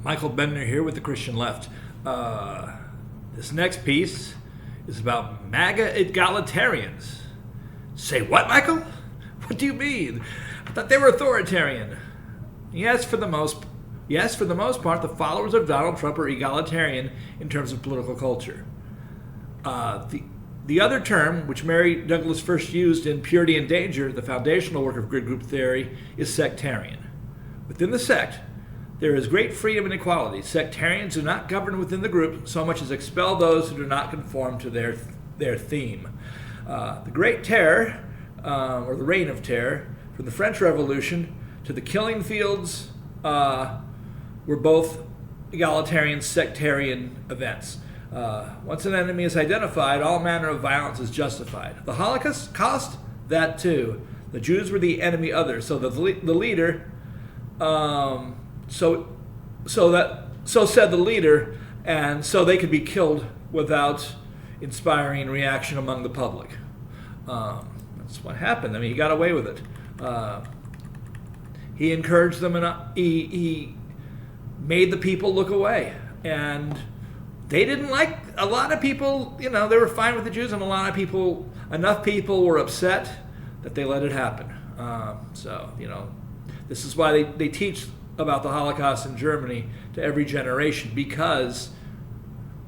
Michael Bendner here with the Christian Left. This next piece is about MAGA Egalitarians. Say what, Michael? What do you mean? I thought they were authoritarian. Yes, for the most part, the followers of Donald Trump are egalitarian in terms of political culture. The other term, which Mary Douglas first used in Purity and Danger, the foundational work of grid group theory, is sectarian. Within the sect, there is great freedom and equality. Sectarians do not govern within the group so much as expel those who do not conform to their theme. The Great Terror, or the Reign of Terror, from the French Revolution to the killing fields, were both egalitarian, sectarian events. Once an enemy is identified, all manner of violence is justified. The Holocaust, that too. The Jews were the enemy others, so the leader, so said the leader, and so they could be killed without inspiring reaction among the public. That's what happened. I mean, he got away with it. He encouraged them, and he made the people look away, and they didn't like, a lot of people, they were fine with the Jews, and enough people were upset that they let it happen. This is why they teach about the Holocaust in Germany to every generation, because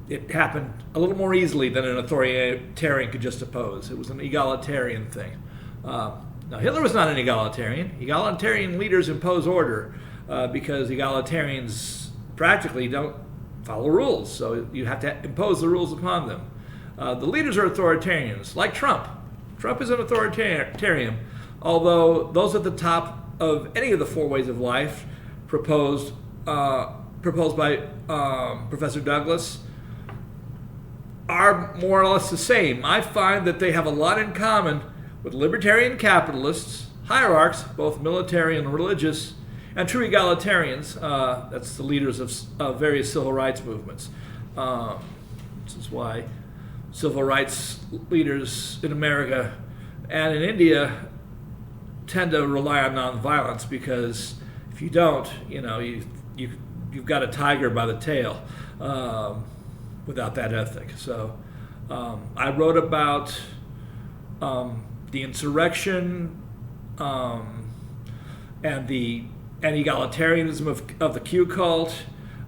it happened a little more easily than an authoritarian could just oppose. It was an egalitarian thing. Now, Hitler was not an egalitarian. Egalitarian leaders impose order because egalitarians practically don't follow rules, so you have to impose the rules upon them. The leaders are authoritarians, like Trump. Trump is an authoritarian, although those at the top of any of the four ways of life proposed by Professor Douglas are more or less the same. I find that they have a lot in common with libertarian capitalists, hierarchs, both military and religious, and true egalitarians. That's the leaders of various civil rights movements. This is why civil rights leaders in America and in India tend to rely on nonviolence, because if you don't, you've got a tiger by the tail without that ethic. So I wrote about the insurrection and egalitarianism of the Q cult,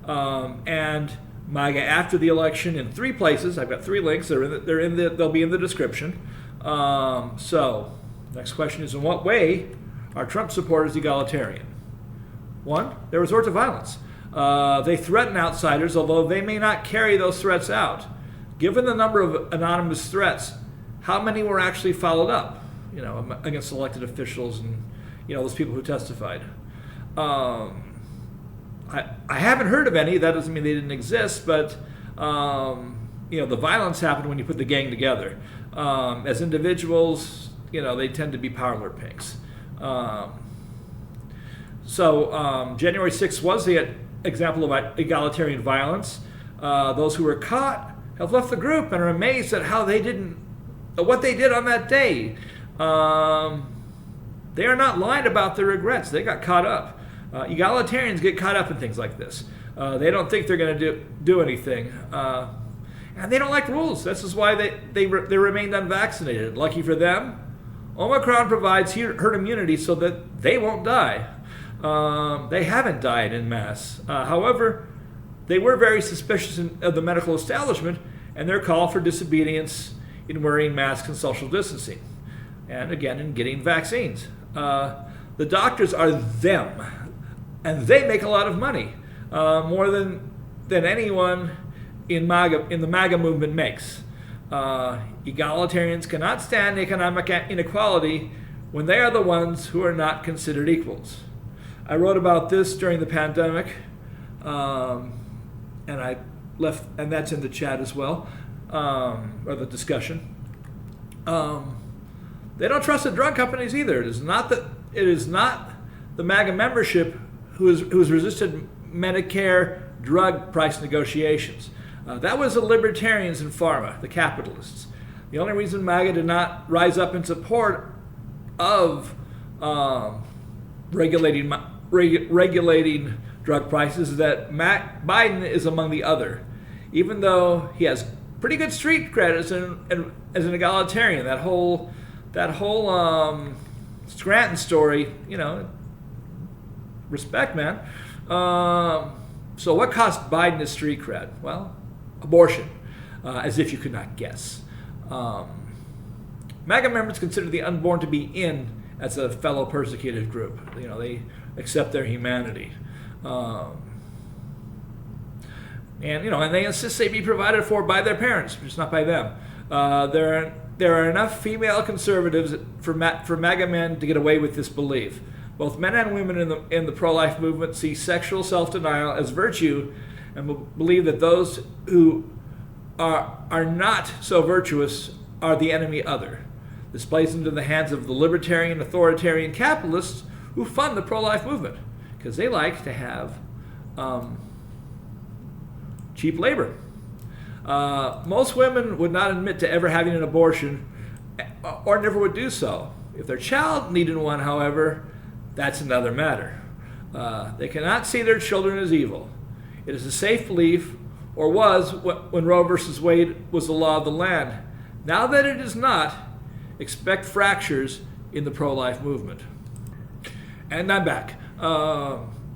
and MAGA after the election in 3 places. I've got 3 links. They'll be in the description. So, next question is: in what way are Trump supporters egalitarian? 1, they resort to violence. They threaten outsiders, although they may not carry those threats out. Given the number of anonymous threats, how many were actually followed up? Against elected officials and those people who testified. I haven't heard of any. That doesn't mean they didn't exist, but the violence happened when you put the gang together. As individuals, they tend to be parlor pinks. January 6th was the example of egalitarian violence. Those who were caught have left the group and are amazed at what they did on that day. They are not lying about their regrets. They got caught up. Egalitarians get caught up in things like this. They don't think they're going to do anything. And they don't like rules. This is why they remained unvaccinated. Lucky for them, Omicron provides herd immunity so that they won't die. They haven't died en masse. However, they were very suspicious of the medical establishment and their call for disobedience in wearing masks and social distancing. And again, in getting vaccines. The doctors are them, and they make a lot of money, more than anyone in the MAGA movement makes. Egalitarians cannot stand economic inequality when they are the ones who are not considered equals. I wrote about this during the pandemic, and that's in the chat as well, or the discussion. They don't trust the drug companies either. It is not the MAGA membership who has resisted Medicare drug price negotiations. That was the libertarians in pharma, the capitalists. The only reason MAGA did not rise up in support of regulating drug prices is that Biden is among the other, even though he has pretty good street cred as an egalitarian. That whole Scranton story, respect, man. So what cost Biden his street cred? Well, abortion, as if you could not guess. MAGA members consider the unborn to be in as a fellow persecuted group. They accept their humanity. And they insist they be provided for by their parents, just not by them. There are enough female conservatives for MAGA men to get away with this belief. Both men and women in the pro-life movement see sexual self-denial as virtue and believe that those who are not so virtuous are the enemy other. This plays into the hands of the libertarian, authoritarian capitalists who fund the pro-life movement because they like to have cheap labor. Most women would not admit to ever having an abortion or never would do so. If their child needed one, however, that's another matter. They cannot see their children as evil. It is a safe belief, or was when Roe versus Wade was the law of the land. Now that it is not, expect fractures in the pro-life movement. And I'm back.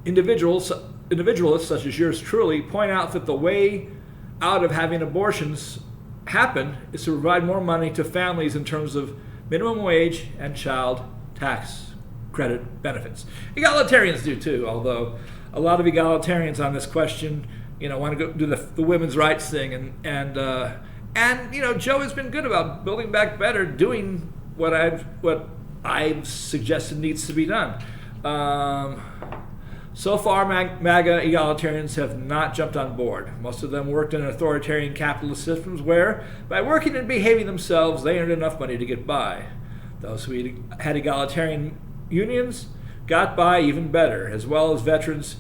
Individualists such as yours truly point out that the way out of having abortions happen is to provide more money to families in terms of minimum wage and child tax credit benefits. Egalitarians do too, although a lot of egalitarians on this question, want to go do the women's rights thing, and Joe has been good about building back better, doing what I've suggested needs to be done. So far, MAGA egalitarians have not jumped on board. Most of them worked in authoritarian capitalist systems where, by working and behaving themselves, they earned enough money to get by. Those who had egalitarian unions got by even better, as well as veterans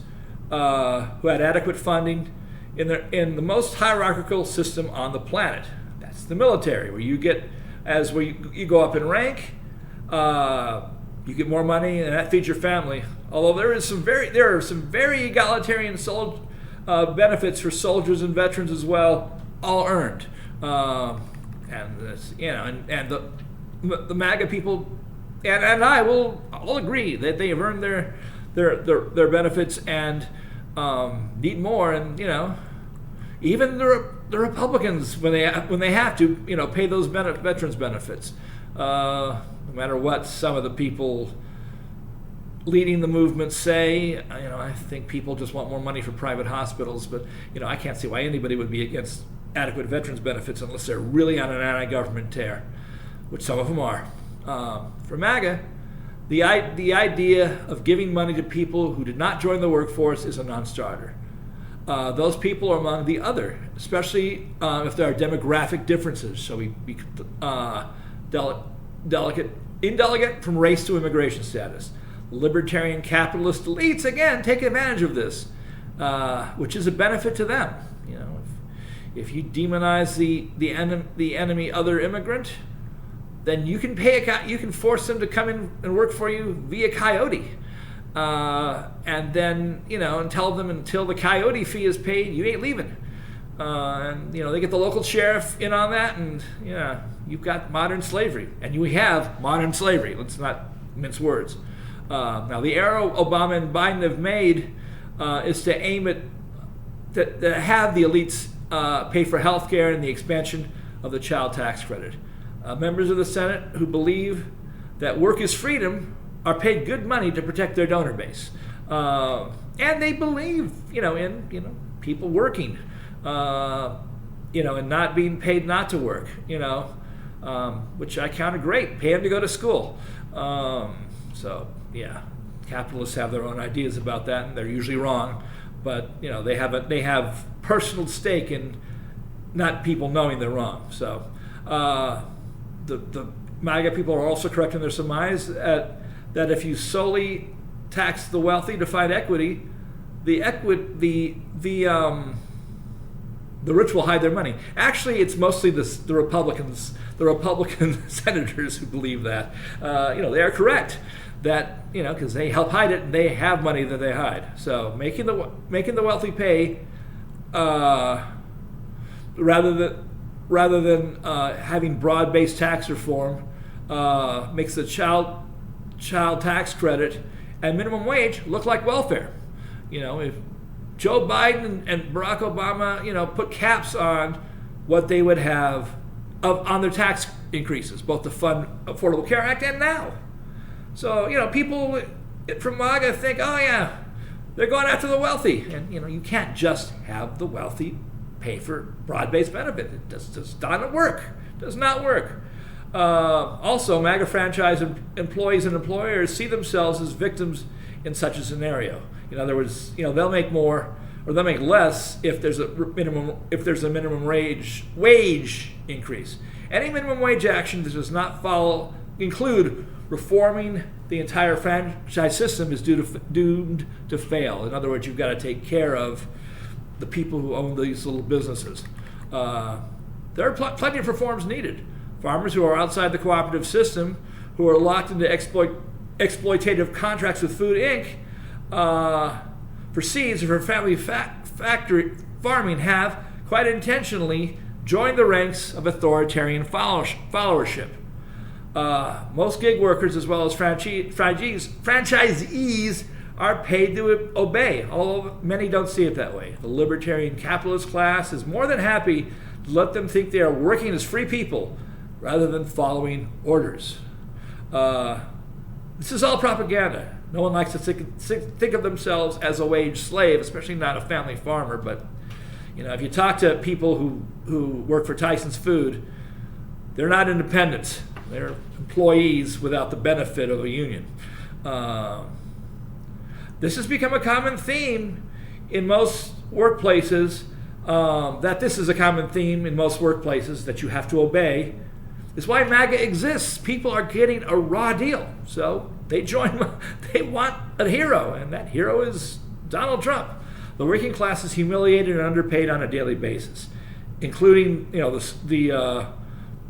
who had adequate funding in the most hierarchical system on the planet. That's the military, where you you go up in rank, you get more money, and that feeds your family. Although there are some very egalitarian benefits for soldiers and veterans as well, all earned. The MAGA people and I will all agree that they have earned their benefits and need more. And even the Republicans, when they have to, pay those veterans benefits. No matter what some of the people leading the movement say, I think people just want more money for private hospitals, but I can't see why anybody would be against adequate veterans benefits unless they're really on an anti-government tear, which some of them are. For MAGA, the idea of giving money to people who did not join the workforce is a non-starter. Those people are among the other, especially if there are demographic differences. So we indelegate from race to immigration status. Libertarian capitalist elites, again, take advantage of this, which is a benefit to them. If you demonize the enemy other immigrant, then you can force them to come in and work for you via coyote, and then and tell them until the coyote fee is paid, you ain't leaving. And they get the local sheriff in on that, and you've got modern slavery, and we have modern slavery. Let's not mince words. Now, the arrow Obama and Biden have made is to aim at to have the elites pay for health care and the expansion of the child tax credit. Members of the Senate who believe that work is freedom are paid good money to protect their donor base, and they believe in people working, and not being paid not to work, which I counted great. Pay them to go to school. So yeah, capitalists have their own ideas about that, and they're usually wrong. But they have personal stake in not people knowing they're wrong. So the MAGA people are also correct in their surmise that if you solely tax the wealthy to find equity, the the rich will hide their money. Actually, it's mostly the Republican senators who believe that. They are correct that because they help hide it and they have money that they hide. So making the wealthy pay rather than having broad-based tax reform makes the child tax credit and minimum wage look like welfare. If Joe Biden and Barack Obama, put caps on what they would have on their tax increases, both to fund Affordable Care Act and now. So, people from MAGA think, oh yeah, they're going after the wealthy. And, you can't just have the wealthy pay for broad-based benefit. It does not work. Does not work. Also, MAGA franchise employees and employers see themselves as victims in such a scenario. In other words, they'll make more or they'll make less if there's a minimum wage increase. Any minimum wage action that does not include reforming the entire franchise system is doomed to fail. In other words, you've got to take care of the people who own these little businesses. There are plenty of reforms needed. Farmers who are outside the cooperative system, who are locked into exploitative contracts with Food Inc. For seeds or for family factory farming have, quite intentionally, joined the ranks of authoritarian followership. Most gig workers, as well as franchisees, are paid to obey, although many don't see it that way. The libertarian capitalist class is more than happy to let them think they are working as free people rather than following orders. This is all propaganda. No one likes to think of themselves as a wage slave, especially not a family farmer. But if you talk to people who work for Tyson's Food, they're not independents. They're employees without the benefit of a union. This has become a common theme in most workplaces. That you have to obey. Is why MAGA exists. People are getting a raw deal, so they want a hero, and that hero is Donald Trump. The working class is humiliated and underpaid on a daily basis, including the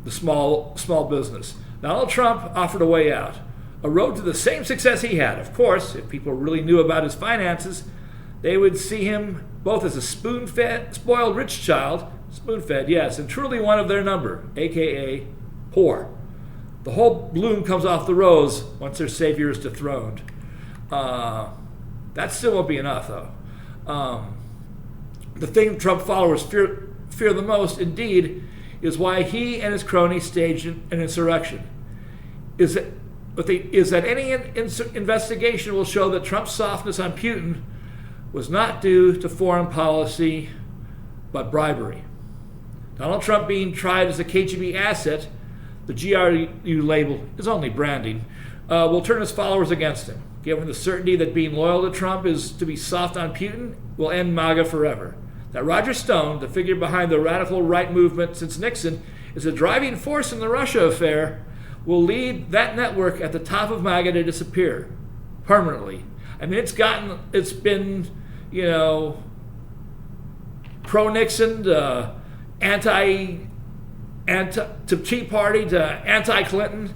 small business. Donald Trump offered a way out, a road to the same success he had. Of course, if people really knew about his finances, they would see him both as a spoon-fed, spoiled rich child, spoon-fed, yes, and truly one of their number, aka poor. The whole bloom comes off the rose once their savior is dethroned. That still won't be enough, though. The thing Trump followers fear the most, indeed, is why he and his cronies staged an insurrection. Is that any investigation will show that Trump's softness on Putin was not due to foreign policy, but bribery. Donald Trump being tried as a KGB asset, the GRU label is only branding, will turn his followers against him. Given the certainty that being loyal to Trump is to be soft on Putin, will end MAGA forever. That Roger Stone, the figure behind the radical right movement since Nixon, is a driving force in the Russia affair, will lead that network at the top of MAGA to disappear permanently. I mean, it's been, pro-Nixon to to Tea Party to anti-Clinton.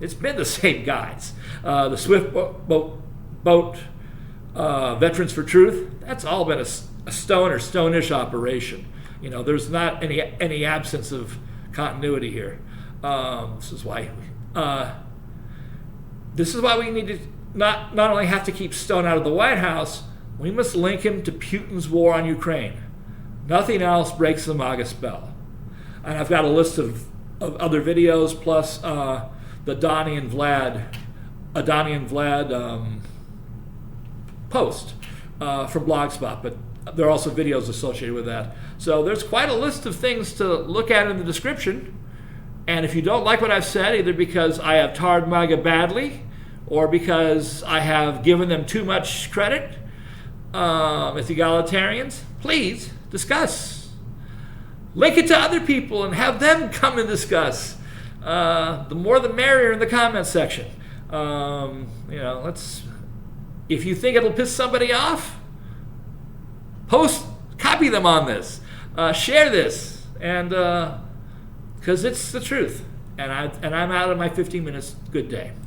It's been the same guys. The Swift boat Veterans for Truth, that's all been a Stone or Stone-ish operation. There's not any absence of continuity here. This is why we need to not only have to keep Stone out of the White House, we must link him to Putin's war on Ukraine. Nothing else breaks the MAGA spell. And I've got a list of other videos, plus the Donnie and Vlad post from Blogspot, but there are also videos associated with that. So there's quite a list of things to look at in the description. And if you don't like what I've said, either because I have tarred MAGA badly or because I have given them too much credit as egalitarians, please discuss. Link it to other people and have them come and discuss. The more the merrier in the comments section. If you think it'll piss somebody off, copy Copy them on this. Share this, and because it's the truth. And I'm out of my 15 minutes. Good day.